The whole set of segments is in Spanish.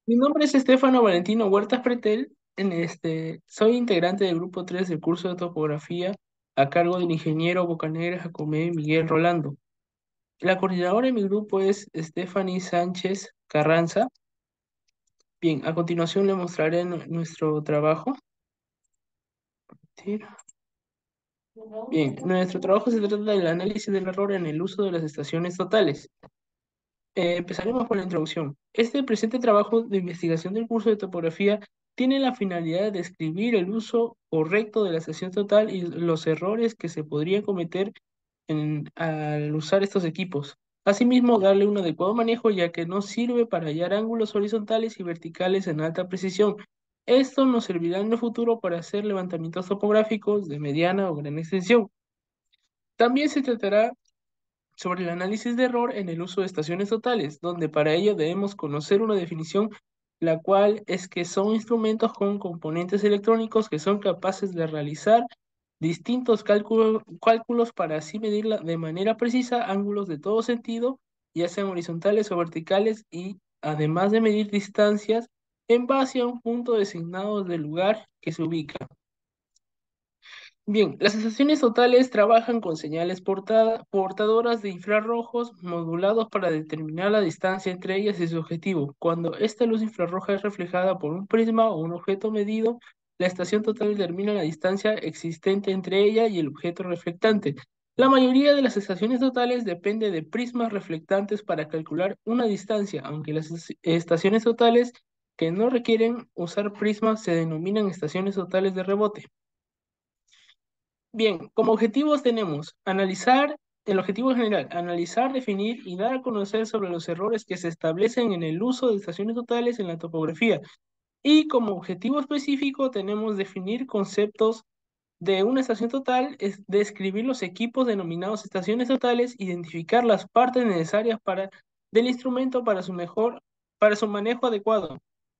Mi nombre es Estefano Valentino Huertas Pretel. Soy integrante del grupo 3 del curso de topografía a cargo del ingeniero Bocanegra Jacomé Miguel Rolando. La coordinadora de mi grupo es Stephanie Sánchez Carranza. Bien, a continuación le mostraré nuestro trabajo. Sí. Bien, nuestro trabajo se trata del análisis del error en el uso de las estaciones totales. Empezaremos por la introducción. Este presente trabajo de investigación del curso de topografía tiene la finalidad de describir el uso correcto de la estación total y los errores que se podrían cometer al usar estos equipos. Asimismo, darle un adecuado manejo ya que nos sirve para hallar ángulos horizontales y verticales en alta precisión. Esto nos servirá en el futuro para hacer levantamientos topográficos de mediana o gran extensión. También se tratará sobre el análisis de error en el uso de estaciones totales, donde para ello debemos conocer una definición, la cual es que son instrumentos con componentes electrónicos que son capaces de realizar distintos cálculos para así medir de manera precisa ángulos de todo sentido, ya sean horizontales o verticales, y además de medir distancias en base a un punto designado del lugar que se ubica. Bien, las estaciones totales trabajan con señales portadoras de infrarrojos modulados para determinar la distancia entre ellas y su objetivo. Cuando esta luz infrarroja es reflejada por un prisma o un objeto medido, la estación total determina la distancia existente entre ella y el objeto reflectante. La mayoría de las estaciones totales depende de prismas reflectantes para calcular una distancia, aunque las estaciones totales que no requieren usar prismas se denominan estaciones totales de rebote. Bien, como objetivos tenemos analizar, el objetivo general, analizar, definir y dar a conocer sobre los errores que se establecen en el uso de estaciones totales en la topografía. Y como objetivo específico tenemos definir conceptos de una estación total, es describir los equipos denominados estaciones totales, identificar las partes necesarias del instrumento para su manejo adecuado,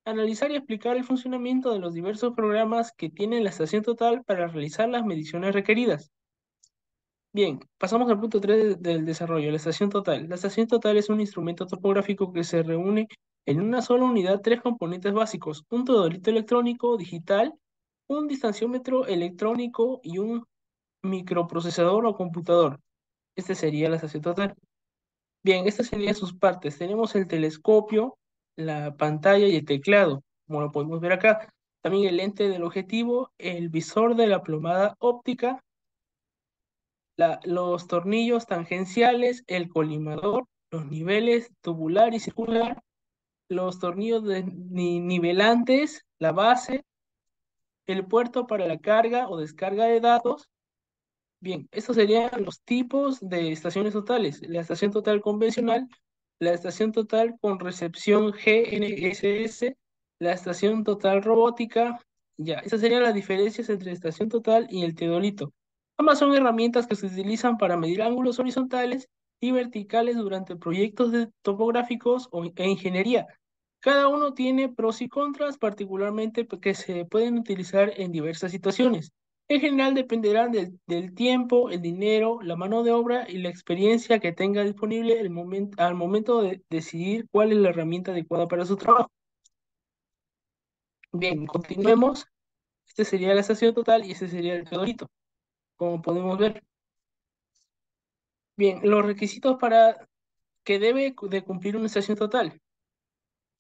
analizar y explicar el funcionamiento de los diversos programas que tiene la estación total para realizar las mediciones requeridas. Bien, pasamos al punto 3 del desarrollo, la estación total. La estación total es un instrumento topográfico que se reúne en una sola unidad tres componentes básicos: un teodolito electrónico digital, un distanciómetro electrónico y un microprocesador o computador. Este sería la estación total. Bien, estas serían sus partes. Tenemos el telescopio, la pantalla y el teclado, como lo podemos ver acá. También el lente del objetivo, el visor de la plomada óptica, los tornillos tangenciales, el colimador, los niveles tubular y circular, los tornillos nivelantes, la base, el puerto para la carga o descarga de datos. Bien, estos serían los tipos de estaciones totales: la estación total convencional, la estación total con recepción GNSS, la estación total robótica. Ya, esas serían las diferencias entre estación total y el teodolito. Ambas son herramientas que se utilizan para medir ángulos horizontales y verticales durante proyectos topográficos e ingeniería. Cada uno tiene pros y contras, particularmente que se pueden utilizar en diversas situaciones. En general dependerán del tiempo, el dinero, la mano de obra y la experiencia que tenga disponible al momento de decidir cuál es la herramienta adecuada para su trabajo. Bien, continuemos. Este sería la estación total y este sería el teodolito, como podemos ver. Bien, los requisitos para que debe de cumplir una estación total.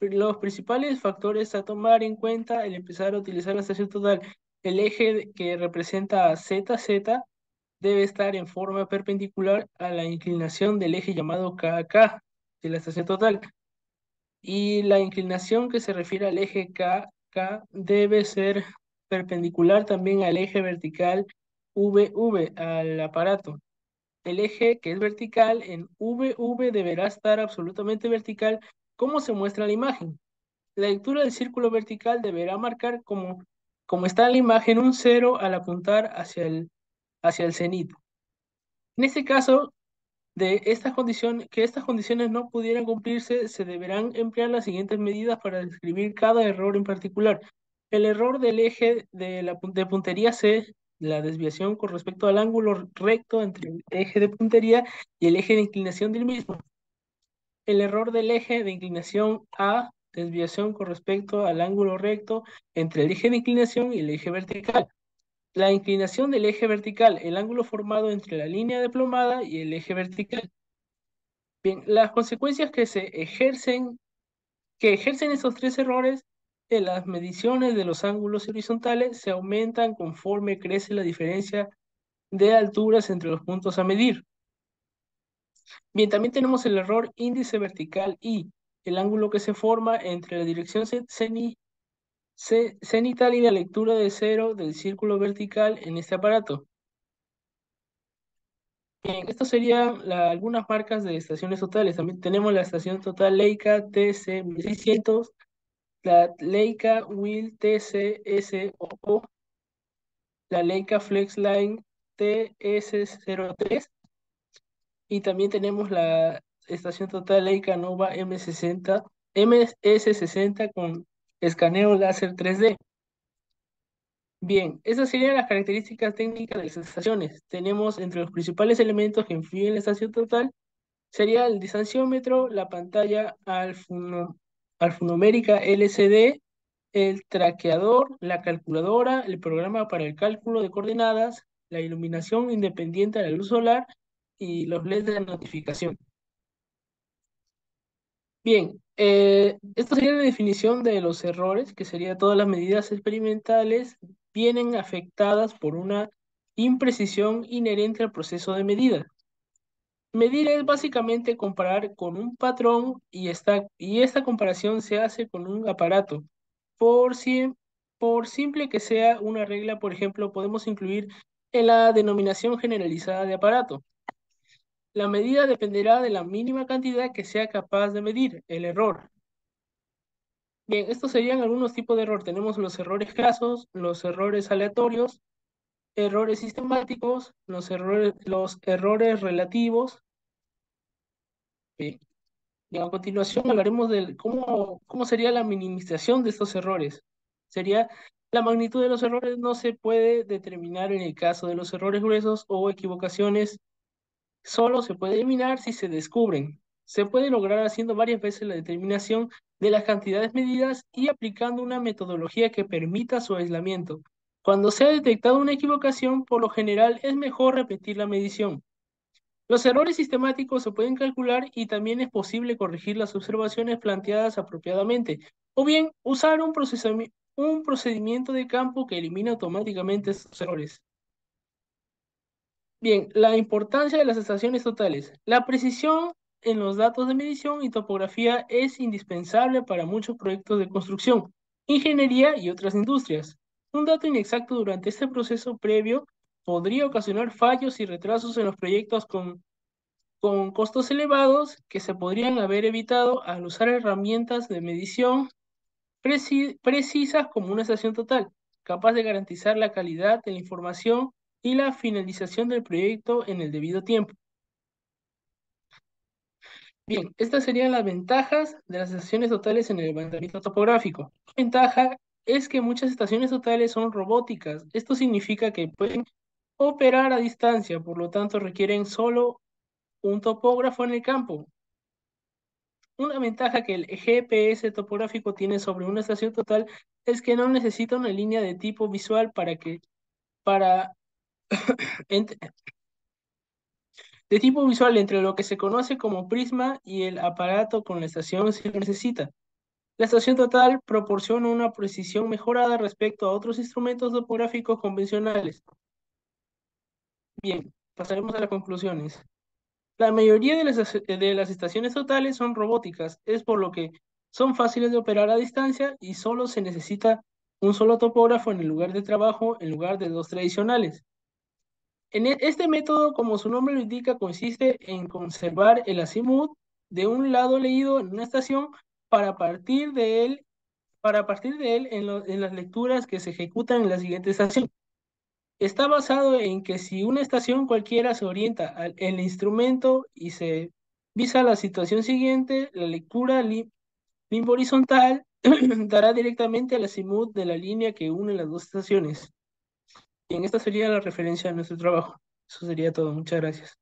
Los principales factores a tomar en cuenta al empezar a utilizar la estación total: el eje que representa a ZZ debe estar en forma perpendicular a la inclinación del eje llamado KK de la estación total. Y la inclinación que se refiere al eje KK debe ser perpendicular también al eje vertical VV al aparato. El eje que es vertical en VV deberá estar absolutamente vertical, como se muestra en la imagen. La lectura del círculo vertical deberá marcar como está en la imagen un cero al apuntar hacia el cenit. En este caso, que estas condiciones no pudieran cumplirse, se deberán emplear las siguientes medidas para describir cada error en particular. El error del eje de puntería C, la desviación con respecto al ángulo recto entre el eje de puntería y el eje de inclinación del mismo. El error del eje de inclinación A, desviación con respecto al ángulo recto entre el eje de inclinación y el eje vertical. La inclinación del eje vertical, el ángulo formado entre la línea de plomada y el eje vertical. Bien, las consecuencias que ejercen estos tres errores en las mediciones de los ángulos horizontales se aumentan conforme crece la diferencia de alturas entre los puntos a medir. Bien, también tenemos el error índice vertical y el ángulo que se forma entre la dirección cenital y la lectura de cero del círculo vertical en este aparato. Bien, estas serían algunas marcas de estaciones totales. También tenemos la estación total Leica TC1600, la Leica Wheel TCSOO, la Leica Flexline TS03 y también tenemos la estación total Leica Nova MS60 con escaneo láser 3D. Bien, esas serían las características técnicas de las estaciones. Tenemos entre los principales elementos que influyen en la estación total sería el distanciómetro, la pantalla alfanumérica LCD, el traqueador, la calculadora, el programa para el cálculo de coordenadas, la iluminación independiente de la luz solar y los LEDs de notificación. Bien, esta sería la definición de los errores, que sería todas las medidas experimentales vienen afectadas por una imprecisión inherente al proceso de medida. Medir es básicamente comparar con un patrón y esta comparación se hace con un aparato. Por simple que sea una regla, por ejemplo, podemos incluir en la denominación generalizada de aparato. La medida dependerá de la mínima cantidad que sea capaz de medir, el error. Bien, estos serían algunos tipos de error. Tenemos los errores crasos, los errores aleatorios, errores sistemáticos, los errores relativos. Bien. Y a continuación hablaremos de cómo sería la minimización de estos errores. Sería la magnitud de los errores no se puede determinar en el caso de los errores gruesos o equivocaciones, solo se puede eliminar si se descubren. Se puede lograr haciendo varias veces la determinación de las cantidades medidas y aplicando una metodología que permita su aislamiento. Cuando se ha detectado una equivocación, por lo general es mejor repetir la medición. Los errores sistemáticos se pueden calcular y también es posible corregir las observaciones planteadas apropiadamente, o bien usar un procedimiento de campo que elimina automáticamente estos errores. Bien, la importancia de las estaciones totales. La precisión en los datos de medición y topografía es indispensable para muchos proyectos de construcción, ingeniería y otras industrias. Un dato inexacto durante este proceso previo podría ocasionar fallos y retrasos en los proyectos con costos elevados que se podrían haber evitado al usar herramientas de medición precisas como una estación total, capaz de garantizar la calidad de la información y la finalización del proyecto en el debido tiempo. Bien, estas serían las ventajas de las estaciones totales en el levantamiento topográfico. La ventaja es que muchas estaciones totales son robóticas. Esto significa que pueden operar a distancia, por lo tanto requieren solo un topógrafo en el campo. Una ventaja que el GPS topográfico tiene sobre una estación total es que no necesita una línea de tipo visual para, ent- de tipo visual entre lo que se conoce como prisma y el aparato con la estación si lo necesita. La estación total proporciona una precisión mejorada respecto a otros instrumentos topográficos convencionales. Bien, pasaremos a las conclusiones. La mayoría de las estaciones totales son robóticas, es por lo que son fáciles de operar a distancia y solo se necesita un solo topógrafo en el lugar de trabajo en lugar de dos tradicionales. Este método, como su nombre lo indica, consiste en conservar el azimut de un lado leído en una estación para partir de él, en las lecturas que se ejecutan en la siguiente estación. Está basado en que si una estación cualquiera se orienta al el instrumento y se visa la situación siguiente, la lectura limbo horizontal dará directamente al azimut de la línea que une las dos estaciones. Bien, esta sería la referencia a nuestro trabajo. Eso sería todo. Muchas gracias.